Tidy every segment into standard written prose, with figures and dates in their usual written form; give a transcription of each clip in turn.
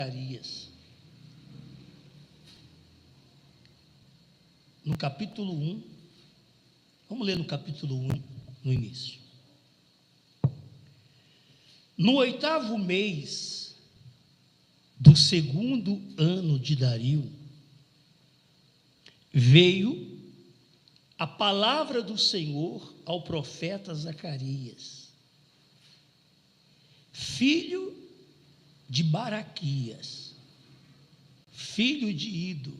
Zacarias, no capítulo 1, vamos ler no capítulo 1, no início. No 8º mês do 2º ano de Dario, veio a palavra do Senhor ao profeta Zacarias, filho de Baraquias, filho de Ido,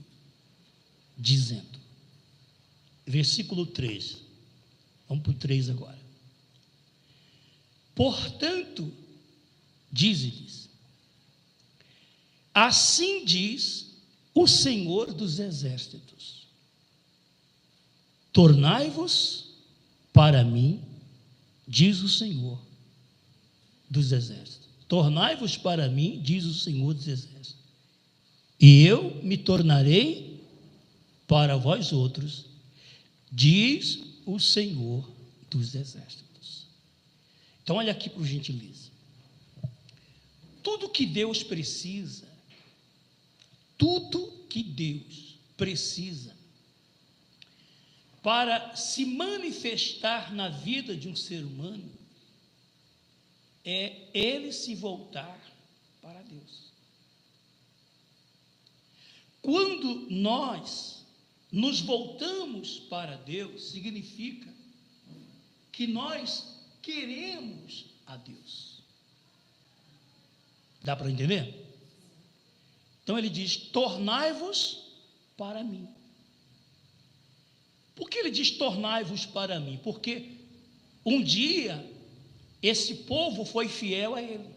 dizendo, versículo 3, vamos para o 3 agora. Portanto, dize-lhes, assim diz o Senhor dos Exércitos, tornai-vos para mim, diz o Senhor dos Exércitos. Tornai-vos para mim, diz o Senhor dos Exércitos, e eu me tornarei para vós outros, diz o Senhor dos Exércitos. Então, olha aqui por gentileza. Tudo que Deus precisa para se manifestar na vida de um ser humano é ele se voltar para Deus. Quando nós nos voltamos para Deus, significa que nós queremos a Deus. Dá para entender? Então ele diz, tornai-vos para mim. Por que ele diz tornai-vos para mim? Porque um dia esse povo foi fiel a ele.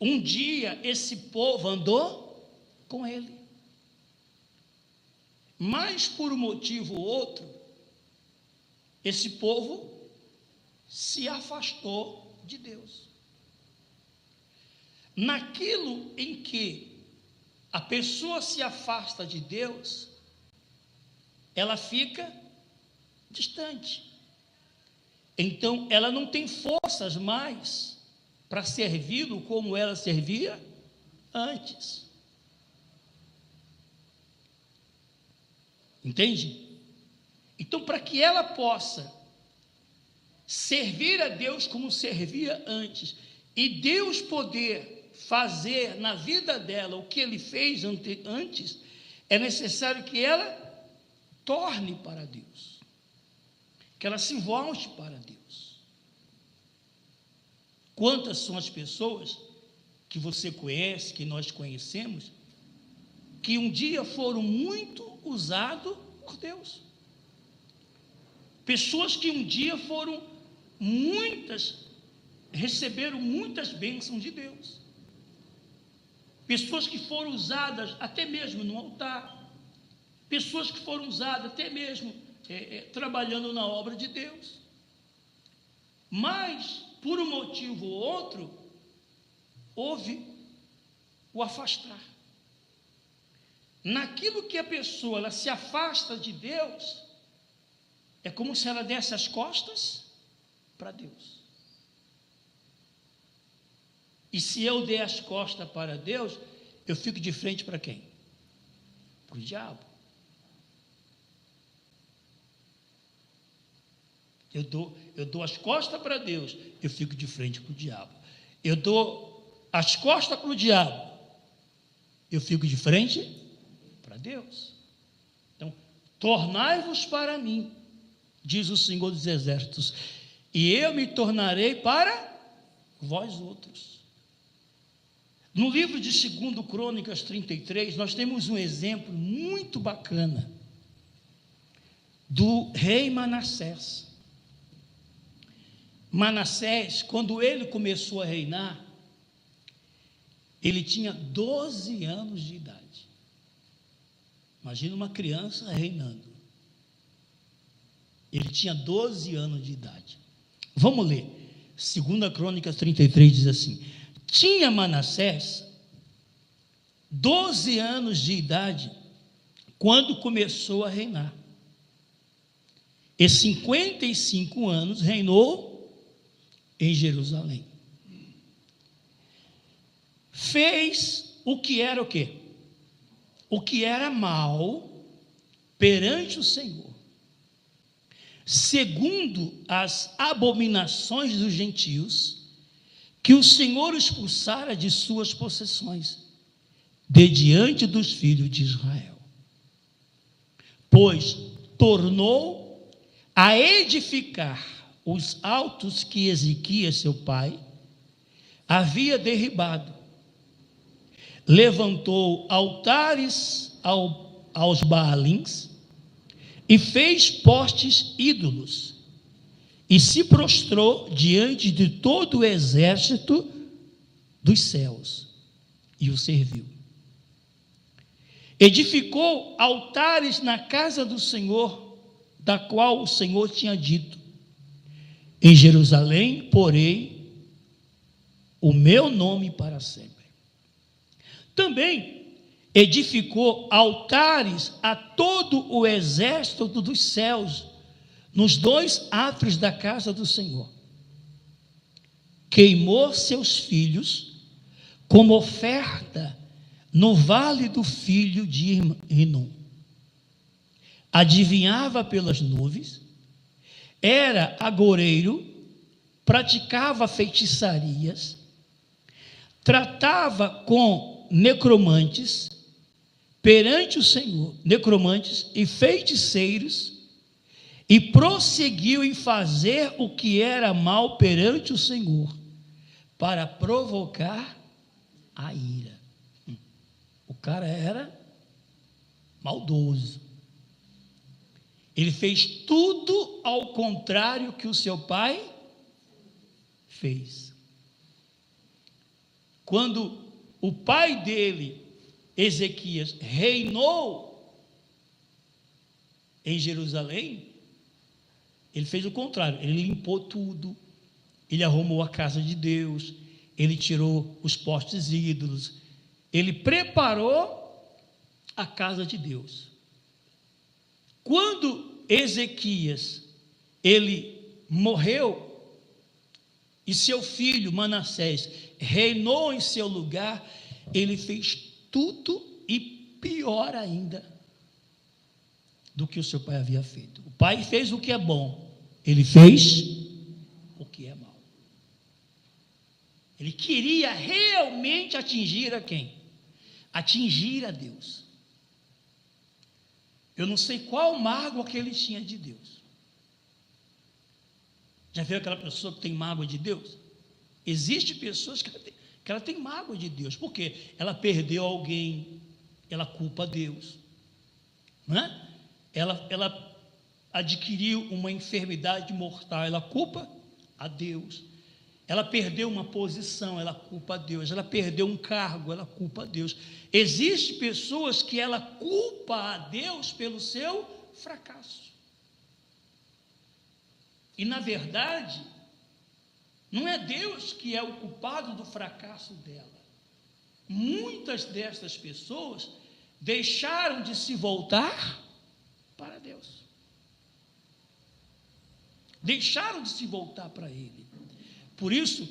Um dia esse povo andou com ele. Mas por um motivo ou outro, esse povo se afastou de Deus. Naquilo em que a pessoa se afasta de Deus, ela fica distante. Então, ela não tem forças mais para servi-lo como ela servia antes. Entende? Então, para que ela possa servir a Deus como servia antes, e Deus poder fazer na vida dela o que ele fez antes, é necessário que ela torne para Deus, que ela se volte para Deus. Quantas são as pessoas que você conhece, que nós conhecemos, que um dia foram muito usados por Deus? Pessoas que um dia receberam muitas bênçãos de Deus. Pessoas que foram usadas até mesmo no altar. Pessoas que foram usadas até mesmo trabalhando na obra de Deus. Mas, por um motivo ou outro, houve o afastar. Naquilo que a pessoa ela se afasta de Deus, é como se ela desse as costas para Deus. E se eu der as costas para Deus, eu fico de frente para quem? Para o diabo. Eu dou as costas para Deus, eu fico de frente para o diabo. Eu dou as costas para o diabo, eu fico de frente para Deus. Então, tornai-vos para mim, diz o Senhor dos Exércitos, e eu me tornarei para vós outros. No livro de 2 Crônicas 33, nós temos um exemplo muito bacana do rei Manassés. Manassés, quando ele começou a reinar, ele tinha 12 anos de idade. Imagina uma criança reinando. Ele tinha 12 anos de idade. Vamos ler. 2 Crônicas 33 diz assim: tinha Manassés 12 anos de idade quando começou a reinar. E 55 anos reinou em Jerusalém. fez o que era o quê? O que era mal perante o Senhor, segundo as abominações dos gentios, que o Senhor expulsara de suas possessões, de diante dos filhos de Israel. Pois tornou a edificar os altos que Ezequias, seu pai, havia derribado. Levantou altares aos Baalins e fez postes ídolos, e se prostrou diante de todo o exército dos céus e o serviu. Edificou altares na casa do Senhor, da qual o Senhor tinha dito: em Jerusalém porei o meu nome para sempre. Também edificou altares a todo o exército dos céus, nos 2 átrios da casa do Senhor. Queimou seus filhos como oferta no vale do filho de Rinom. Adivinhava pelas nuvens, era agoureiro, praticava feitiçarias, tratava com necromantes perante o Senhor, necromantes e feiticeiros, e prosseguiu em fazer o que era mal perante o Senhor, para provocar a ira. O cara era maldoso. Ele fez tudo ao contrário que o seu pai fez. Quando o pai dele, Ezequias, reinou em Jerusalém, ele fez o contrário. Ele limpou tudo, ele arrumou a casa de Deus, ele tirou os postes ídolos, ele preparou a casa de Deus. Quando Ezequias, ele morreu, e seu filho Manassés reinou em seu lugar, ele fez tudo e pior ainda do que o seu pai havia feito. O pai fez o que é bom, ele fez o que é mal. Ele queria realmente atingir a quem? Atingir a Deus. Eu não sei qual mágoa que ele tinha de Deus. Já viu aquela pessoa que tem mágoa de Deus? Existem pessoas que ela tem mágoa de Deus. Por quê? Ela perdeu alguém, ela culpa Deus. Não é? Ela adquiriu uma enfermidade mortal, ela culpa a Deus. Ela perdeu uma posição, ela culpa a Deus. Ela perdeu um cargo, ela culpa a Deus. Existem pessoas que ela culpa a Deus pelo seu fracasso. E na verdade, não é Deus que é o culpado do fracasso dela. Muitas destas pessoas deixaram de se voltar para Deus. Deixaram de se voltar para Ele. Por isso,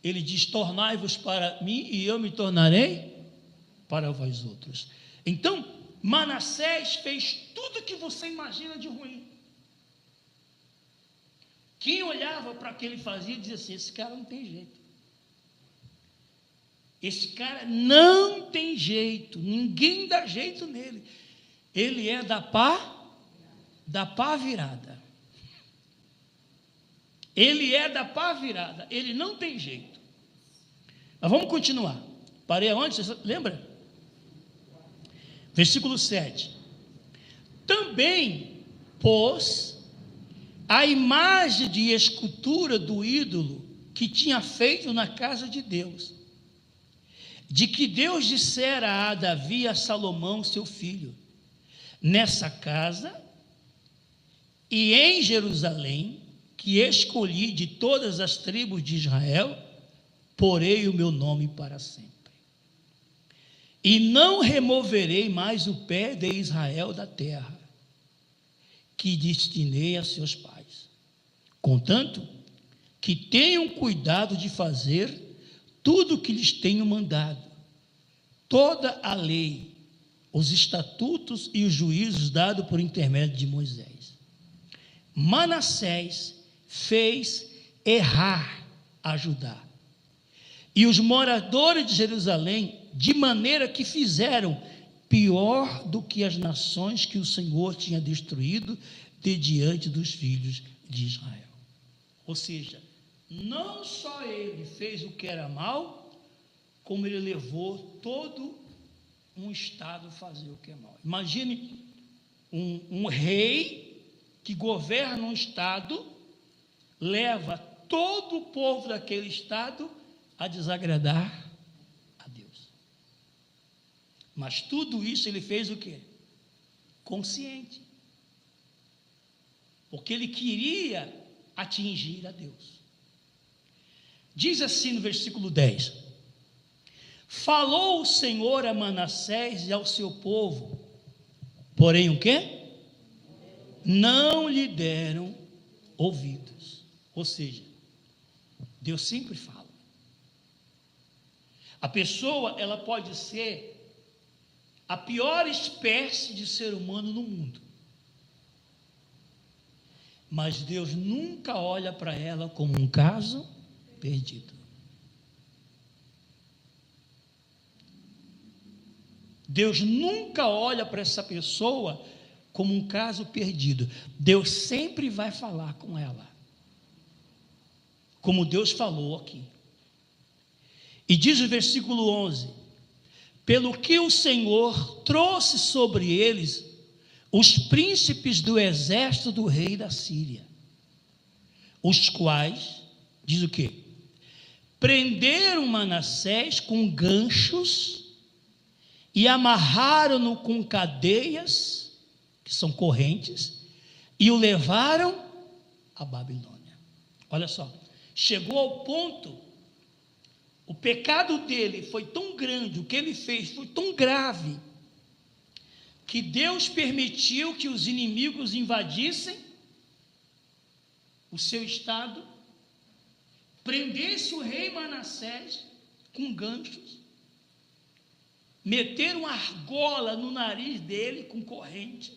ele diz: tornai-vos para mim e eu me tornarei para vós outros. Então, Manassés fez tudo que você imagina de ruim. Quem olhava para o que ele fazia dizia assim: esse cara não tem jeito. Esse cara não tem jeito, ninguém dá jeito nele. Ele é da pá virada. Ele é da pá virada, ele não tem jeito. Mas vamos continuar. Parei aonde? Você lembra? Versículo 7. Também pôs a imagem de escultura do ídolo que tinha feito na casa de Deus, de que Deus dissera a Davi e a Salomão, seu filho: nessa casa e em Jerusalém, que escolhi de todas as tribos de Israel, porei o meu nome para sempre. E não removerei mais o pé de Israel da terra, que destinei a seus pais. Contanto, que tenham cuidado de fazer tudo o que lhes tenho mandado, toda a lei, os estatutos e os juízos dados por intermédio de Moisés. Manassés fez errar a Judá e os moradores de Jerusalém, de maneira que fizeram pior do que as nações que o Senhor tinha destruído de diante dos filhos de Israel. Ou seja, não só ele fez o que era mal, como ele levou todo um estado a fazer o que é mal. Imagine um rei que governa um estado, leva todo o povo daquele estado a desagradar a Deus. Mas tudo isso ele fez o quê? Consciente. Porque ele queria atingir a Deus. Diz assim no versículo 10: falou o Senhor a Manassés e ao seu povo, porém o quê? Não lhe deram ouvidos. Ou seja, Deus sempre fala. A pessoa, ela pode ser a pior espécie de ser humano no mundo, mas Deus nunca olha para ela como um caso perdido. Deus nunca olha para essa pessoa como um caso perdido. Deus sempre vai falar com ela, como Deus falou aqui. E diz o versículo 11: pelo que o Senhor trouxe sobre eles os príncipes do exército do rei da Síria, os quais, diz o quê? Prenderam Manassés com ganchos e amarraram-no com cadeias, que são correntes, e o levaram a Babilônia. Olha só, chegou ao ponto, o pecado dele foi tão grande, o que ele fez foi tão grave, que Deus permitiu que os inimigos invadissem o seu estado, prendesse o rei Manassés com ganchos, meteram uma argola no nariz dele com corrente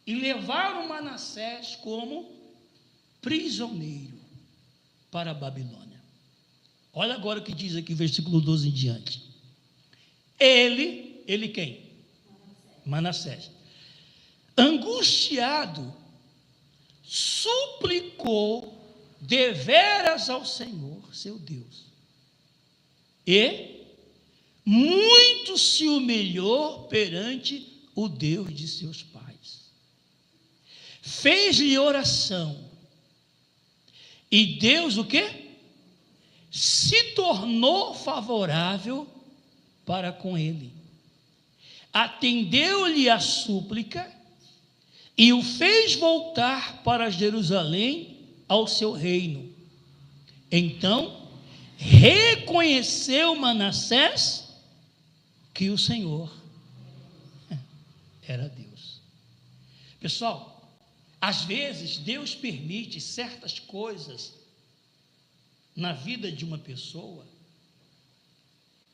e levaram Manassés como prisioneiro para a Babilônia. Olha agora o que diz aqui, versículo 12 em diante. Ele quem? Manassés. Angustiado, suplicou deveras ao Senhor, seu Deus, e muito se humilhou perante o Deus de seus pais. Fez-lhe oração, e Deus o quê? Se tornou favorável para com ele. Atendeu-lhe a súplica e o fez voltar para Jerusalém ao seu reino. Então reconheceu Manassés que o Senhor era Deus. Pessoal, às vezes Deus permite certas coisas na vida de uma pessoa,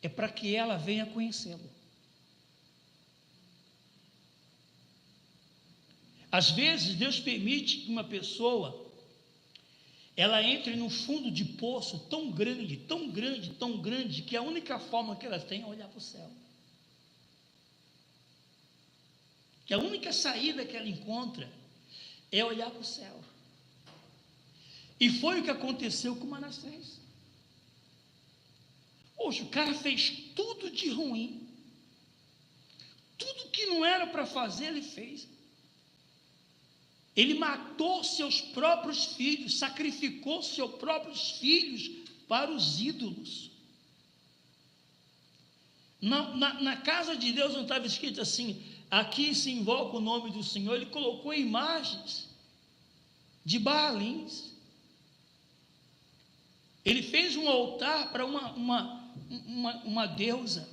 é para que ela venha conhecê-lo. Às vezes Deus permite que uma pessoa ela entre num fundo de poço tão grande, tão grande, tão grande, que a única forma que ela tem é olhar para o céu. Que a única saída que ela encontra é olhar para o céu. E foi o que aconteceu com Manassés. Poxa, o cara fez tudo de ruim. Tudo que não era para fazer, ele fez. Ele matou seus próprios filhos, sacrificou seus próprios filhos para os ídolos. Na casa de Deus não estava escrito assim, aqui se invoca o nome do Senhor. Ele colocou imagens de Baalins. Ele fez um altar para uma deusa.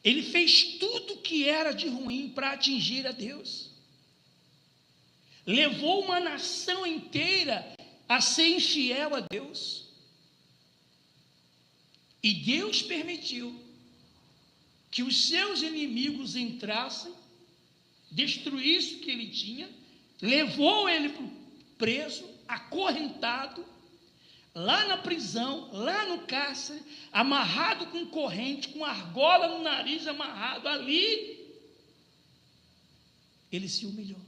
Ele fez tudo que era de ruim para atingir a Deus. Levou uma nação inteira a ser infiel a Deus. E Deus permitiu que os seus inimigos entrassem, destruíssem o que ele tinha, levou ele preso, acorrentado, lá na prisão, lá no cárcere, amarrado com corrente, com argola no nariz amarrado, ali, ele se humilhou.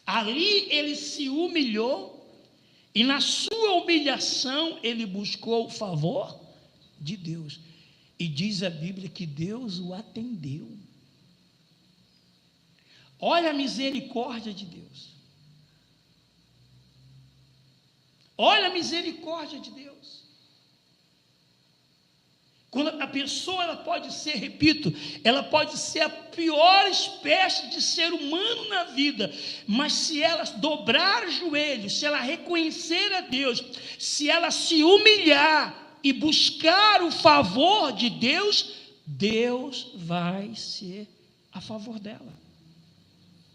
Ali ele se humilhou, e na sua humilhação ele buscou o favor de Deus. E diz a Bíblia que Deus o atendeu. Olha a misericórdia de Deus. Olha a misericórdia de Deus. Quando a pessoa, ela pode ser, repito, ela pode ser a pior espécie de ser humano na vida, mas se ela dobrar os joelhos, se ela reconhecer a Deus, se ela se humilhar e buscar o favor de Deus, Deus vai ser a favor dela.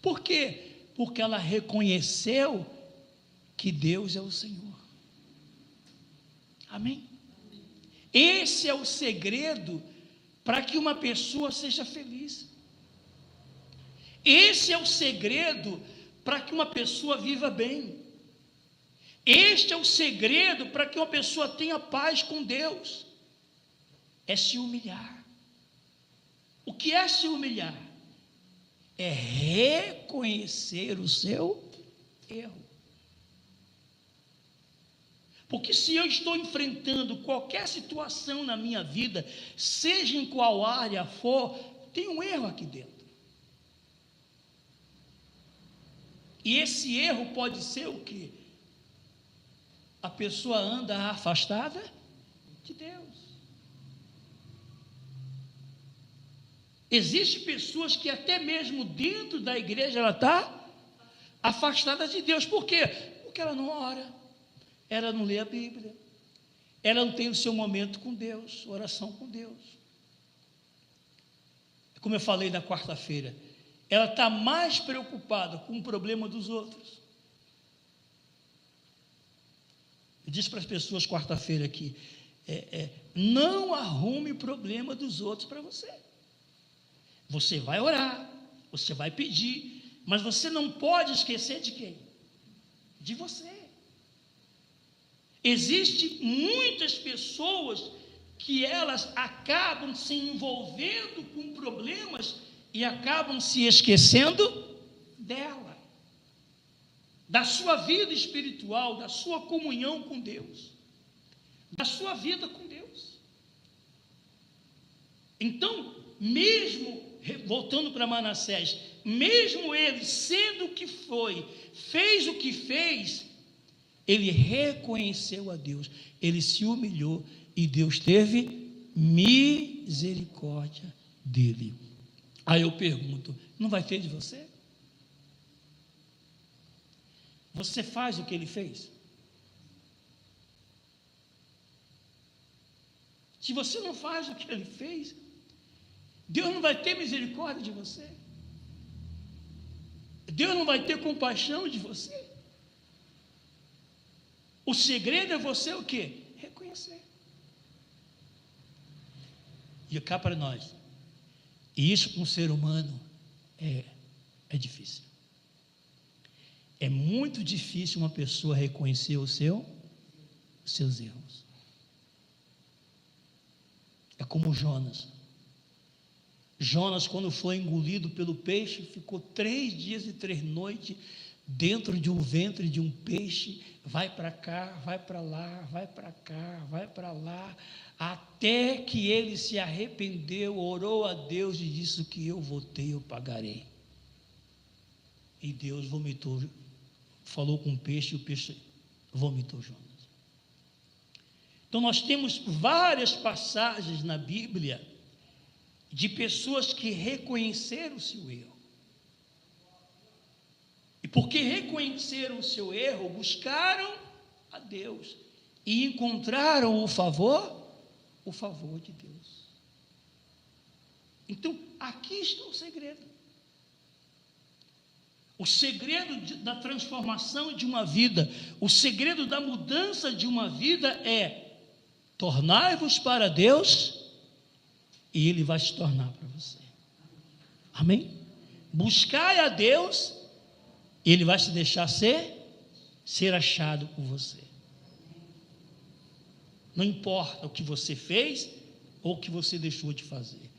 Por quê? Porque ela reconheceu que Deus é o Senhor. Amém? Esse é o segredo para que uma pessoa seja feliz. Esse é o segredo para que uma pessoa viva bem. Este é o segredo para que uma pessoa tenha paz com Deus. É se humilhar. O que é se humilhar? É reconhecer o seu erro. Porque se eu estou enfrentando qualquer situação na minha vida, seja em qual área for, tem um erro aqui dentro. E esse erro pode ser o quê? A pessoa anda afastada de Deus. Existem pessoas que até mesmo dentro da igreja ela está afastada de Deus. Por quê? Porque ela não ora. Ela não lê a Bíblia, ela não tem o seu momento com Deus, oração com Deus. Como eu falei na quarta-feira, ela está mais preocupada com o problema dos outros. Eu disse para as pessoas quarta-feira aqui, não arrume o problema dos outros para você. Você vai orar, você vai pedir, mas você não pode esquecer de quem? De você. Existem muitas pessoas que elas acabam se envolvendo com problemas e acabam se esquecendo dela, da sua vida espiritual, da sua comunhão com Deus, da sua vida com Deus. Então, mesmo, voltando para Manassés, mesmo ele sendo o que foi, fez o que fez, ele reconheceu a Deus, ele se humilhou e Deus teve misericórdia dele. Aí eu pergunto, não vai ter de você? Você faz o que ele fez? Se você não faz o que ele fez, Deus não vai ter misericórdia de você? Deus não vai ter compaixão de você? O segredo é você o quê? Reconhecer. E cá para nós. E isso com o ser humano é difícil. É muito difícil uma pessoa reconhecer os seus erros. É como Jonas. Jonas, quando foi engolido pelo peixe, ficou 3 dias e 3 noites dentro de um ventre de um peixe, vai para cá, vai para lá, vai para cá, vai para lá, até que ele se arrependeu, orou a Deus e disse: o que eu votei, eu pagarei. E Deus vomitou, falou com o peixe, e o peixe vomitou Jonas. Então nós temos várias passagens na Bíblia de pessoas que reconheceram o seu erro. E porque reconheceram o seu erro, buscaram a Deus e encontraram o favor de Deus. Então, aqui está o segredo. O segredo da transformação de uma vida, o segredo da mudança de uma vida é: tornai-vos para Deus e Ele vai se tornar para você. Amém? Buscai a Deus e Ele vai se deixar ser achado por você. Não importa o que você fez ou o que você deixou de fazer,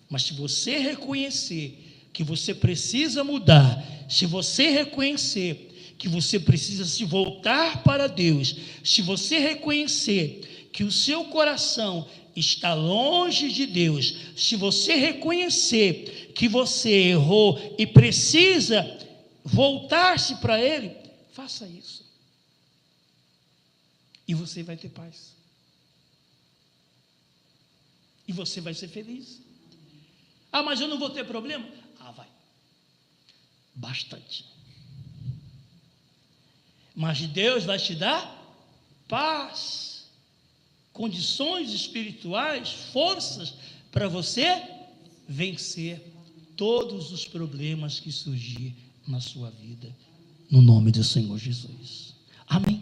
mas se você reconhecer que você precisa mudar, se você reconhecer que você precisa se voltar para Deus, se você reconhecer que o seu coração está longe de Deus, se você reconhecer que você errou e precisa voltar-se para Ele, faça isso. E você vai ter paz. E você vai ser feliz. Ah, mas eu não vou ter problema? Ah, vai. Bastante. Mas Deus vai te dar paz, condições espirituais, forças para você vencer todos os problemas que surgir na sua vida, no nome do Senhor Jesus. Amém.